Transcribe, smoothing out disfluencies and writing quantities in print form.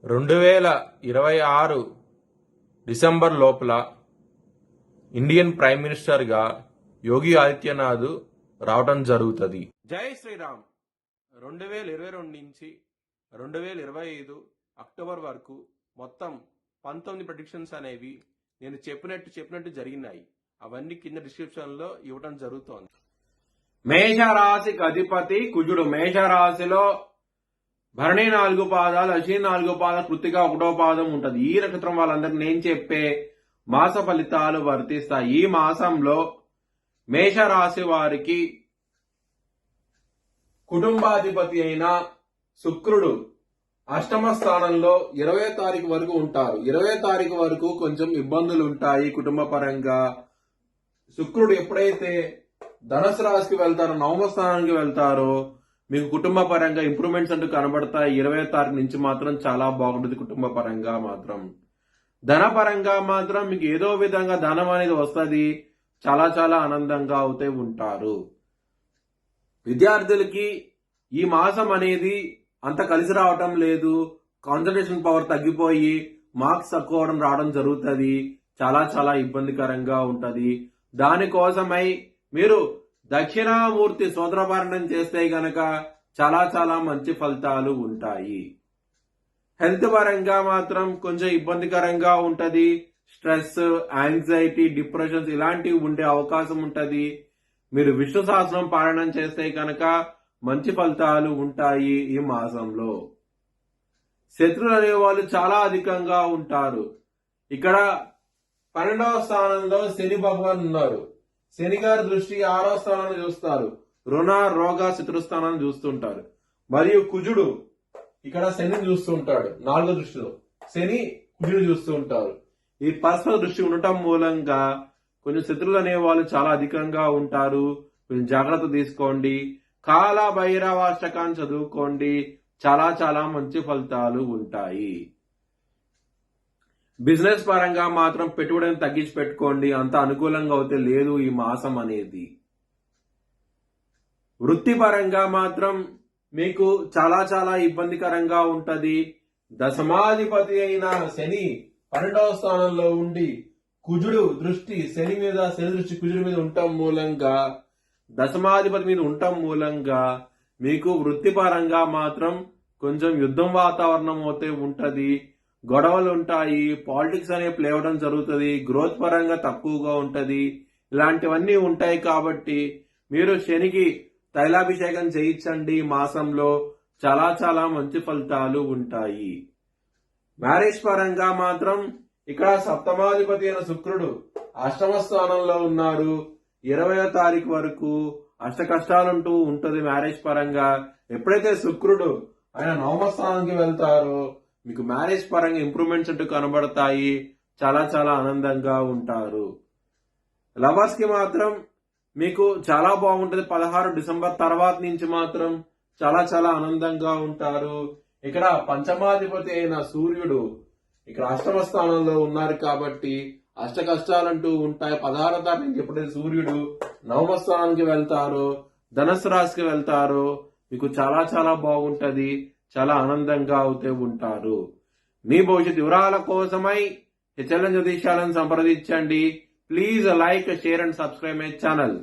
2026 December లోపల Indian prime మినిస్టర్గా యోగి ఆదిత్యనాథ్ రావటం జరుగుతుంది. జై శ్రీరామ్. 2022 నుంచి 2025 అక్టోబర్ వరకు మొత్తం 19 ప్రెడిక్షన్స్ అనేవి నేను చెప్పినట్టు జరిగినాయి. అవన్నీ కింద డిస్క్రిప్షన్ లో ఇవ్వటం జరుగుతోంది. మేషరాశికి అధిపతి కుజుడు. మేషరాశిలో భరణి 4 పాదాలు, అశ్విని 4 పాదాలు, కృత్తిక 1వ పాదం ఉంటది. ఈ నక్షత్రం వాళ్ళందరికీ నేను చెప్పే మాస ఫలితాలు వర్తిస్తాయి. ఈ మాసంలో మేషరాశి వారికి కుటుంబాధిపతి అయిన శుక్రుడు అష్టమ స్థానంలో 20వ తారీఖు వరకు ఉంటారు. 20వ తారీఖు వరకు కొంచెం ఇబ్బందులు ఉంటాయి కుటుంబ పరంగా. శుక్రుడు ఎప్పుడైతే ధనుసు రాశికి వెళ్తారో, నవమ స్థానానికి వెళ్తారో మీకు కుటుంబ పరంగా ఇంప్రూవ్మెంట్స్ అంటూ కనబడతాయి. 20వ తారీఖు నుంచి మాత్రం చాలా బాగుంటుంది కుటుంబ పరంగా మాత్రం. ధన పరంగా మాత్రం మీకు ఏదో విధంగా ధనం అనేది వస్తుంది. చాలా చాలా ఆనందంగా అవుతే ఉంటారు. విద్యార్థులకి ఈ మాసం అనేది అంత కలిసి రావటం లేదు. కాన్సన్ట్రేషన్ పవర్ తగ్గిపోయి మార్క్స్ తక్కువ రావడం జరుగుతుంది. చాలా చాలా ఇబ్బందికరంగా ఉంటది. దానికోసమై మీరు దక్షిణామూర్తి సోదరపారణం చేస్తే గనక చాలా చాలా మంచి ఫలితాలు ఉంటాయి. హెల్త్ పరంగా మాత్రం కొంచెం ఇబ్బందికరంగా ఉంటది. స్ట్రెస్, యాంగ్జైటీ, డిప్రెషన్స్ ఇలాంటివి ఉండే అవకాశం ఉంటది. మీరు విష్ణు సహస్రం పారాయణం చేస్తే కనుక మంచి ఫలితాలు ఉంటాయి. ఈ మాసంలో శత్రువులు అనేవాళ్ళు చాలా అధికంగా ఉంటారు. ఇక్కడ 12వ స్థానంలో శని భగవాన్ ఉన్నారు. శని గారి దృష్టి 6వ స్థానాన్ని చూస్తారు. రుణ, రోగ, శత్రుస్థానాన్ని చూస్తుంటారు. మరియు కుజుడు ఇక్కడ శనిని చూస్తుంటాడు. 4వ దృష్టిలో శని కుజుడు చూస్తూ ఉంటారు. ఈ పరస్పర దృష్టి ఉండటం మూలంగా కొంచెం శత్రువులు అనే వాళ్ళు చాలా అధికంగా ఉంటారు. కొంచెం జాగ్రత్త తీసుకోండి. కాల భైరవాష్టకాన్ని చదువుకోండి. చాలా చాలా మంచి ఫలితాలు ఉంటాయి. బిజినెస్ పరంగా మాత్రం పెట్టుబడిని తగ్గించి పెట్టుకోండి. అంత అనుకూలంగా అయితే లేదు ఈ మాసం అనేది. వృత్తి పరంగా మాత్రం మీకు చాలా చాలా ఇబ్బందికరంగా ఉంటది. దశమాధిపతి అయిన శని 12వ స్థానంలో ఉండి కుజుడు దృష్టి శని దృష్టి కుజుడి మీద ఉండటం మూలంగా, దశమాధిపతి మీద ఉండటం మూలంగా మీకు వృత్తి పరంగా మాత్రం కొంచెం యుద్ధం వాతావరణం అయితే ఉంటది. గొడవలు ఉంటాయి. పాలిటిక్స్ అనే ప్లే అవడం జరుగుతుంది. గ్రోత్ పరంగా తక్కువగా ఉంటది. ఇలాంటివన్నీ ఉంటాయి కాబట్టి మీరు శనికి తైలాభిషేకం చేయించండి. మాసంలో చాలా చాలా మంచి ఫలితాలు ఉంటాయి. మ్యారేజ్ పరంగా మాత్రం ఇక్కడ సప్తమాధిపతి అయిన శుక్రుడు అష్టమ స్థానంలో ఉన్నారు. 20వ తారీఖు వరకు అష్ట కష్టాలుంటూ ఉంటది మ్యారేజ్ పరంగా. ఎప్పుడైతే శుక్రుడు ఆయన నవమ స్థానానికి వెళ్తారో మీకు మ్యారేజ్ పరంగా ఇంప్రూవ్మెంట్స్ అంటూ కనబడతాయి. చాలా చాలా ఆనందంగా ఉంటారు. లవర్స్ కి మాత్రం మీకు చాలా బాగుంటది. 16 డిసెంబర్ తర్వాత నుంచి మాత్రం చాలా చాలా ఆనందంగా ఉంటారు. ఇక్కడ పంచమాధిపతి అయిన సూర్యుడు ఇక్కడ అష్టమ స్థానంలో ఉన్నారు కాబట్టి అష్ట కష్టాలంటూ ఉంటాయి. 16వ తారీఖు నుంచి ఎప్పుడైతే సూర్యుడు నవమ స్థానానికి వెళ్తారో, ధనుసు రాశికి వెళ్తారో మీకు చాలా చాలా బాగుంటది. చాలా ఆనందంగా అవుతూ ఉంటారు. మీ భవిష్యత్ వివరాల కోసమై హెచ్ఎల్ఎన్ జ్యోతిష్యాలను సంప్రదించండి. Please like, share and subscribe my channel.